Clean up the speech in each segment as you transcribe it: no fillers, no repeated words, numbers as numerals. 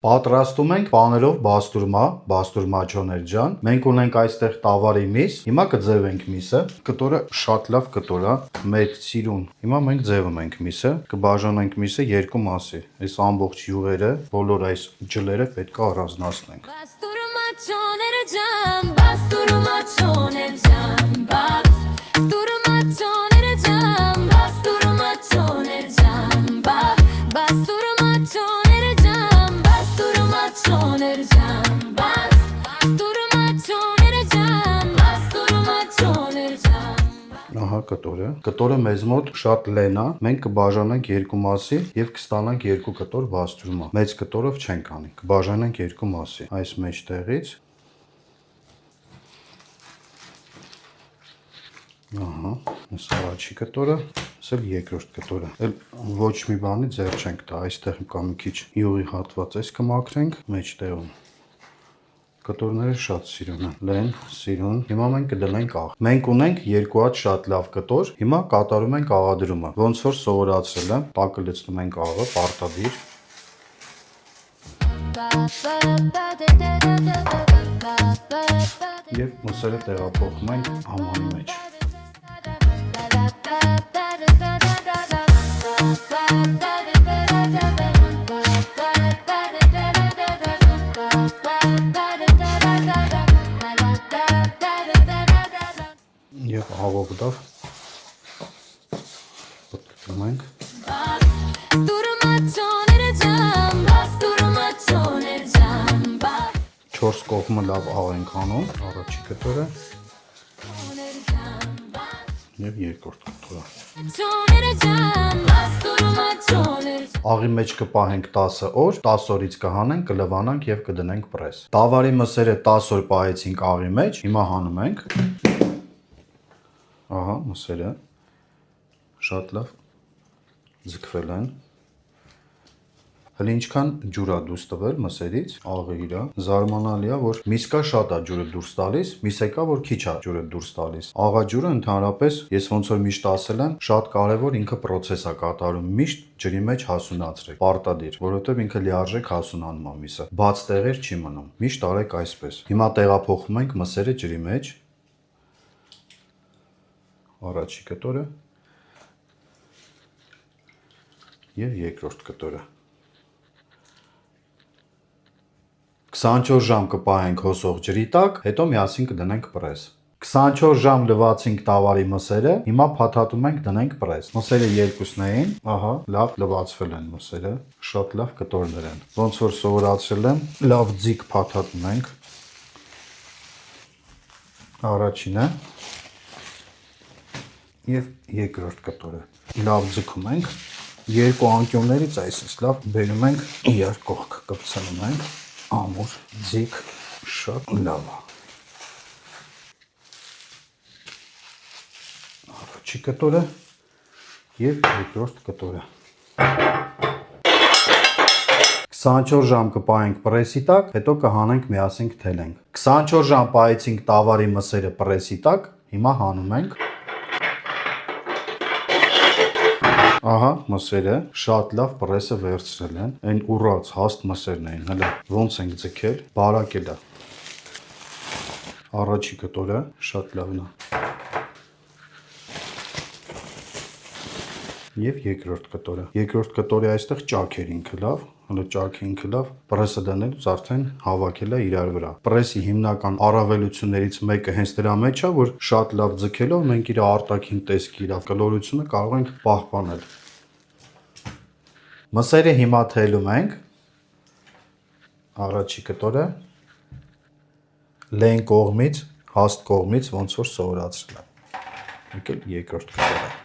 Պատրաստում ենք պաներով բաստուրմա, բաստուրմաչոներ ջան։ Մենք ունենք այստեղ տավարի միս։ Հիմա կձևենք միսը։ Կտորը շատ լավ կտոր է, մեծ սիրուն։ Հիմա մենք ձևում ենք միսը, կբաժանենք միսը երկու մասի։ Այս ամբողջ յուղերը, բոլոր այս ջլերը պետք է առանձնացնենք։ Բաստուրմաչոներ ջան, բաստուրմաչոներ ջան, բաստուրմաչոներ ջան, բաստուրմաչոներ ջան, բաստուրմաչոներ ջան, բաստուրմաչոներ ջան, բաստուրմաչոներ ջան, բաստուրմաչոներ ջան։ Ահա կտորը։ Կտորը մեզ մոտ շատ լեն է։ Մենք կբաժանենք երկու մասի եւ կստանանք երկու կտոր բաստուրմա։ Մեծ կտորով չենք անի։ Կբաժանենք երկու մասի։ Այս մեջտեղից Ահա, այս առաջի կտորը, սա երկրորդ կտորը։ Էլ ոչ մի բանի ձեռ չենք տա, այստեղ կա մի քիչ յուղի հատված, այս կմաքրենք մեջտեղում։ Կտորները շատ սիրուն են, լեն, սիրուն։ Հիմա մենք կդնենք աղ։ Մենք ունենք երկու հատ շատ լավ կտոր։ Հիմա կատարում ենք աղադրումը։ Ոնց որ սովորացրել եմ, տակը լցնում ենք աղը, պարտադիր։ Եվ մսերը տեղափոխում ենք համանի մեջ։ Եվ աղով դավ պտտում ենք։ Չորս կողմը լավ աղ ենք անում, առաջի կտորը և երկրորդ կտորը։ Աղի մեջ կպահենք 10 օր, 10 օրից կհանենք, կլվանանք և կդնենք պրես։ Տավարի մսերը 10 օր պահեցինք աղի մեջ, հիմա հանում ենք։ Ահա մսերը շատ լավ ձգվել են։ Հələ ինչքան ջուր է դուրս տվել մսերից, աղը իրա, զարմանալի է, որ միսկա շատ է ջուրը դուրս տալիս, միսեկա, որ քիչ է ջուրը դուրս տալիս։ Աղաջուրը ընդհանրապես, ես ոնց որ միշտ ասել եմ, շատ կարևոր ինքը պրոցես է կատարում, միշտ ջրի մեջ հասունացրեք, պարտադիր, որովհետև ինքը լիարժեք հասունանում է միսը։ Բաց տեղեր չի մնում, միշտ արեք այսպես։ Հիմա տեղափոխում ենք մսերը ջրի մեջ։ Առաջի կտորը և երկրորդ կտորը։ 24 ժամ կպահենք հոսող ջրի տակ, հետո միասին կդնենք պրես։ 24 ժամ լվացինք տավարի մսերը, հիմա փաթաթում ենք դնենք պրես։ Մսերը երկուսն էին, ահա, լավ լվացվել են մսերը, շատ լավ կտորներ են։ Ոնց որ սովորացրել եմ, լավ ձիգ փաթաթում ենք։ Առաջինը և երկրորդ կտորը։ Լավ ձգում ենք, երկու անկյուններից այսպես լավ բերում ենք իրար կողք, կպցնում ենք, ամուր, ձիգ, շատ լավ է։ Առաջի կտորը և երկրորդ կտորը։ 24 ժամ կպահենք պրեսի տակ, հետո կհանենք միասին կթելենք։ 24 ժամ պահեցինք տավարի մսերը պրեսի տակ, հիմա հանում ենք։ Ահա մսերը շատ լավ պրեսը վերցրել են, այն ուռած հաստ մսերն էին, հələ ոնց ենք ձգել, բարակել է։ Առաջի կտորը շատ լավն է։ Եվ երկրորդ կտորը։ Երկրորդ կտորի այստեղ ճաք էր ինքը լավ, հələ ճաքը ինքը լավ, պրեսը դնելուց արդեն հավաքել է իրար վրա։ Պրեսի հիմնական առավելություններից մեկը հենց դրա մեջ է, որ շատ լավ ձգելով մենք իր արտաքին տեսքի, իր կլորությունը կարող ենք պահպանել։ Մսերը հիմա թելում ենք։ Առաջի կտորը լեն կողմից, հաստ կողմից, ոնց որ սովորացրել եմ։ Եկել երկրորդ կտորը։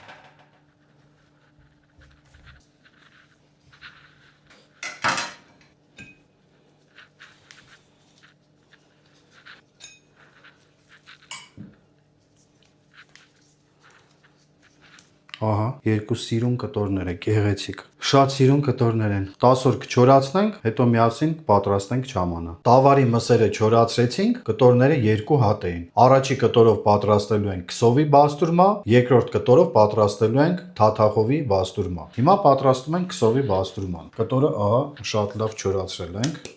Ահա, երկու սիրուն կտորներ է, գեղեցիկ։ Շատ սիրուն կտորներ են։ 10 օր կչորացնենք, հետո միասին պատրաստենք չամանը։ Տավարի մսերը չորացրեցինք, կտորները 2 հատ էին։ Առաջի կտորով պատրաստելու ենք քսովի բաստուրմա, երկրորդ կտորով պատրաստելու ենք թաթախովի բաստուրմա։ Հիմա պատրաստում ենք քսովի բաստուրման։ Կտորը ահա շատ լավ չորացրել ենք։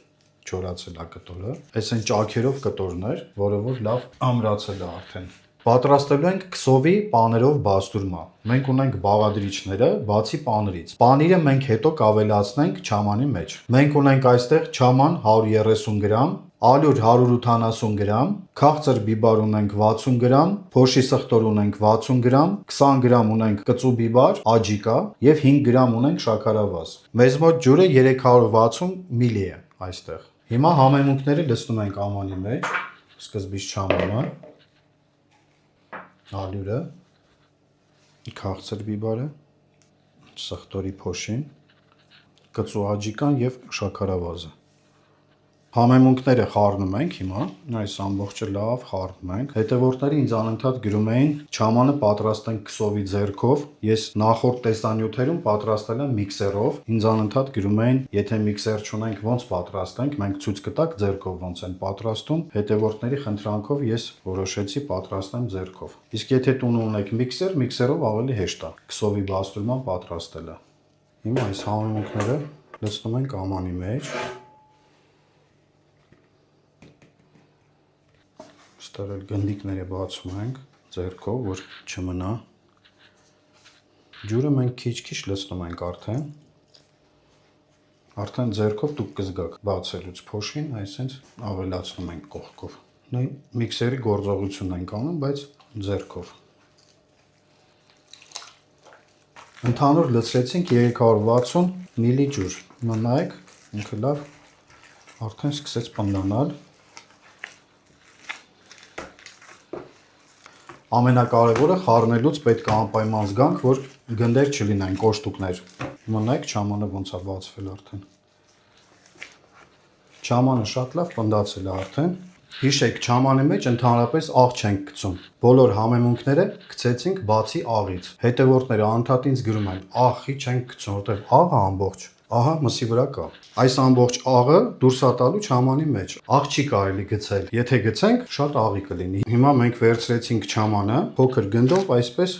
Չորացել է կտորը։ Այս են ճաքերով կտորներ, որը որ լավ ամրացել է արդեն։ Պատրաստելու ենք քսովի պաներով բաստուրմա։ Մենք ունենք բաղադրիչները, բացի պաներից։ Պանիրը մենք հետո կավելացնենք չամանի մեջ։ Մենք ունենք այստեղ չաման 130 գրամ, ալյուր 180 գրամ, քաղցր բիբար ունենք 60 գրամ, փոշի սխտոր ունենք 60 գրամ, 20 գրամ ունենք կծու բիբար, աջիկա եւ 5 գրամ ունենք շաքարավազ։ Մեզ մոտ ջուրը 360 մլ է այստեղ։ Հիմա համեմունքները լցնում ենք ամանի մեջ, սկզբից չամանը, ալյուրը, քաղցր բիբարը, սխտորի փոշին, կծու աջիկան եւ շաքարավազը։ Համեմունքները խառնում ենք հիմա, այս ամբողջը լավ խառնում ենք։ Հետևորդները ինձ անընդհատ գրում էին չամանը պատրաստենք քսովի ձեռքով, ես նախորդ տեսանյութերում պատրաստել եմ միքսերով, ինձ անընդհատ գրում էին, եթե միքսեր չունենք ոնց պատրաստենք, մենք ցույց կտակ ձեռքով ոնց են պատրաստում, հետևորդների խնդրանքով ես որոշեցի պատրաստեմ ձեռքով։ Իսկ եթե տունը ունեք միքսեր, միքսերով ավելի հեշտ է քսովի բաստուրման պատրաստելը։ Հիմա այս համեմունքները լցնում ենք ամանի մեջ։ Ստարել գնդիկները բացում ենք ձեռքով, որ չմնա։ Ջուրը մենք քիչ-քիչ լցնում ենք արդեն ձեռքով դուք կզգաք բացելուց փոշին, այսինքն ավելացնում ենք կողքով։ Նույն միքսերի գործողությունն ենք անում, բայց ձեռքով։ Ընդհանուր լցրեցինք 360 մլ ջուր։ Հիմա նայեք, ինքը լավ արդեն սկսեց պնդանալ։ Ամենակարևորը խառնելուց պետք է անպայման զգանք, որ գնդեր չլինեն, կոշտուկներ։ Հիմա նայեք չամանը ոնց է բացվել արդեն։ Չամանը շատ լավ պնդացել է արդեն։ Հիշեք, չամանի մեջ ընդհանրապես աղ չենք գցում։ Բոլոր համեմունքները գցեցինք բացի աղից։ Հետևորդները անընդհատ ինձ գրում են, աղի չենք գցում, որտեղ աղը ամբողջ։ Ահա մսի վրա կա։ Այս ամբողջ աղը դուրս է տալու չամանի մեջ։ Աղ չի կարելի գցել։ Եթե գցենք, շատ աղի կլինի։ Հիմա մենք վերցրեցինք չամանը, փոքր գնդով այսպես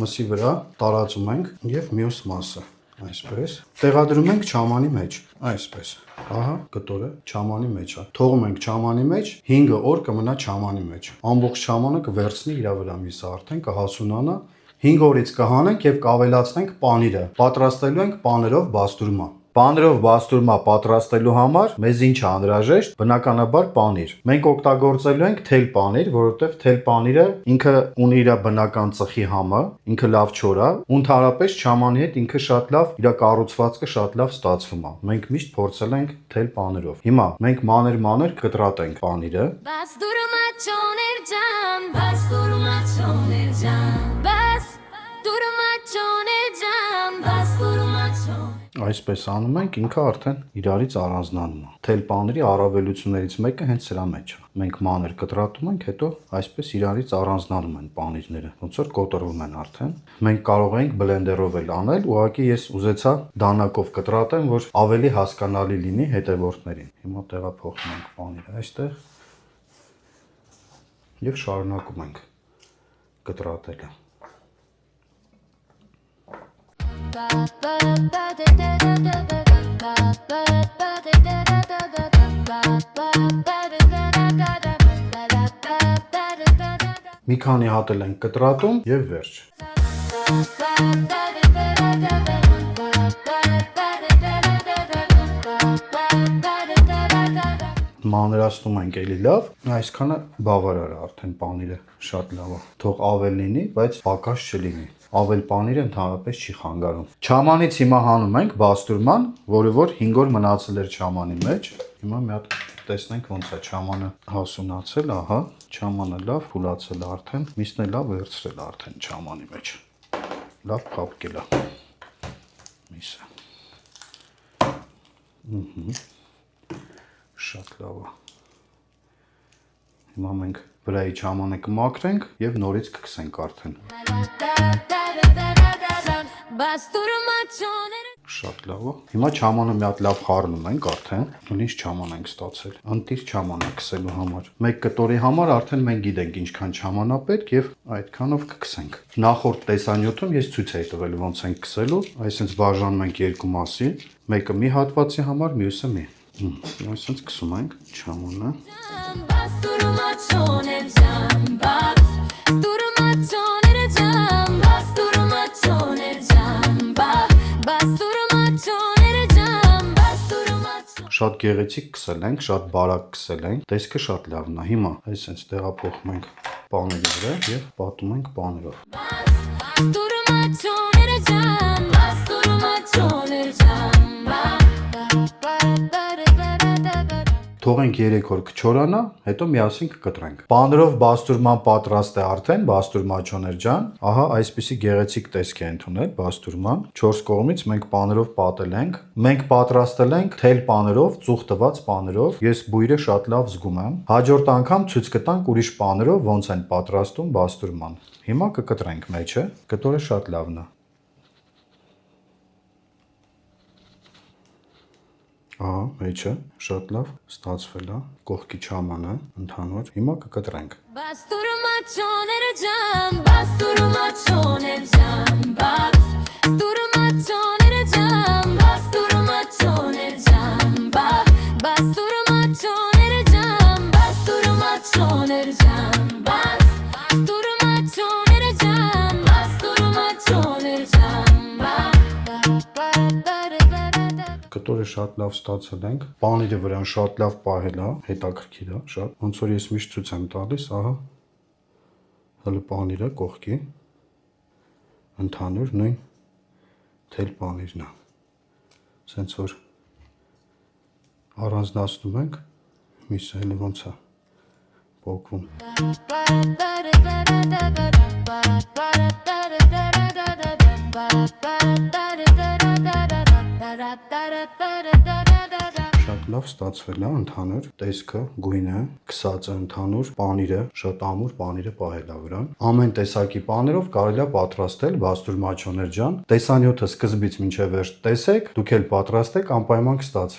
մսի վրա տարածում ենք եւ մյուս մասը այսպես տեղադրում ենք չամանի մեջ, այսպես։ Ահա կտորը չամանի մեջ է։ Թողում ենք չամանի մեջ, 5 օր կմնա չամանի մեջ։ Ամբողջ չամանը կվերցնի իր վրա միսը արդեն կհասունանա։ 5 օրից կհանենք եւ կավելացնենք պանիրը։ Պատրաստելու ենք պաներով բաստուրմա։ Պաներով բաստուրմա պատրաստելու համար մեզ ինչ է անհրաժեշտ, բնականաբար պանիր։ Մենք օգտագործելու ենք թել պանիր, որովհետև թել պանիրը ինքը ունի իր բնական ծխի համը, ինքը լավ չոր է, ու ընդհանրապես չամանի հետ ինքը շատ լավ, իր կառուցվածքը շատ լավ ստացվում է։ Մենք միշտ փորձել ենք թել պանիրով։ Հիմա մենք մանր-մանր կտրատենք պանիրը։ Բաստուրմա չոներ ջան, բաստուրմա չոներ ջան, բաստուրմա չոներ ջան, բաստուրմա չոներ։ Այսպես անում ենք, ինքը արդեն իրարից առանձնանում է։ Թել պանիրի առավելություններից մեկը հենց սրա մեջ է։ Մենք մանր կտրատում ենք, հետո այսպես իրարից առանձնանում են պանիրները, ոնց որ կոտրվում են արդեն։ Մենք կարող ենք բլենդերով էլ անել, ուղղակի ես ուզեցա դանակով կտրատեմ, որ ավելի հասկանալի լինի հետևորդներին։ Հիմա տեղափոխում ենք պանիրը այստեղ եւ շարունակում ենք կտրատելը։ Մի քանի հատ ենք կտրատում եւ վերջ։ Մանրացնում ենք էլի լավ, այսքանը բավարար է արդեն պանիրը, շատ լավ է։ Թող ավել լինի, բայց պակաս չլինի։ Ավել պանիրը ընդհանրապես չի խանգարում։ Չամանից հիմա հանում ենք բաստուրման, որը որ 5 օր մնացել էր չամանի մեջ։ Հիմա մի հատ տեսնենք ոնց է չամանը հասունացել, ահա, չամանը լավ փուլացել է արդեն, միսն էլ լավ վերցրել է արդեն չամանի մեջ։ Լավ փափկել է միսը։ Շատ լավ է։ Հիմա մենք վրայի չամանը կմաքրենք եւ նորից կգցենք արդեն։ Շատ լավ է։ Հիմա չամանը մի հատ լավ խառնում ենք արդեն։ Ինչ չաման ենք ստացել։ Անտիր չաման է քսելու համար։ Մեկ կտորի համար արդեն մենք գիտենք ինչքան չաման է պետք եւ այդքանով կքսենք։ Նախորդ տեսանյութում ես ցույց էի տվել ոնց ենք քսելու, այսինքն բաժանում ենք երկու մասի, մեկը մի հատվածի համար, մյուսը մի։ Այսինքն քսում ենք չամանը։ Bas durma çoner can bas durma çoner can bas durma çoner can bas durma çoner can bas durma Շատ գեղեցիկ քսել ենք, շատ բարակ քսել ենք։ Տեսքը շատ լավն է։ Հիմա այսինքն տեղափոխում ենք պաների վրա եւ պատում ենք պաներով։ durma çoner can bas durma çoner can Թողենք 3 օր կչորանա, հետո միասին կկտրենք։ Պաներով բաստուրման պատրաստ է արդեն, բաստուրմաչոներ ջան։ Ահա այսպիսի գեղեցիկ տեսք է ընդունել բաստուրման։ 4 կողմից մենք պաներով պատել ենք։ Մենք պատրաստել ենք թել պաներով, ծուխ տված պաներով։ Ես բույրը շատ լավ զգում եմ։ Հաջորդ անգամ ցույց կտանք ուրիշ պաներով ոնց են պատրաստում բաստուրման։ Հիմա կկտրենք մեջը։ Կտորը շատ լավն է։ Ահա, մեջը շատ լավ ստացվել է, կողքի չամանը ընդհանուր։ Հիմա կկտրենք։ Bas durma çoner can bas durma çoner can bas durma çoner can bas durma çoner can bas durma çoner can bas durma çoner can bas durma çoner can bas durma çoner can Կտորը շատ լավ ստացել ենք։ Պանիրը վրան շատ լավ պահել է, հետաքրքիր է, շատ։ Ոնց որ ես միշտ ցույց եմ տալիս, ահա։ Հələ պանիրը կողքի ընդհանուր նույն թել պանիրն է։ Սենց որ առանձնացնում ենք, միսը հələ ոնց է փոկվում։ Շատ լավ ստացվել է ընդհանուր տեսքը, գույնը, քսածը ընդհանուր, պանիրը, շատ ամուր պանիրը պահել է վրան։ Ամեն տեսակի պաներով կարելի է պատրաստել բաստուրմաչոներ ջան։ Տեսանյութը սկզբից մինչև վերջ տեսեք, դուք էլ պատրաստեք, անպայման կստացվի։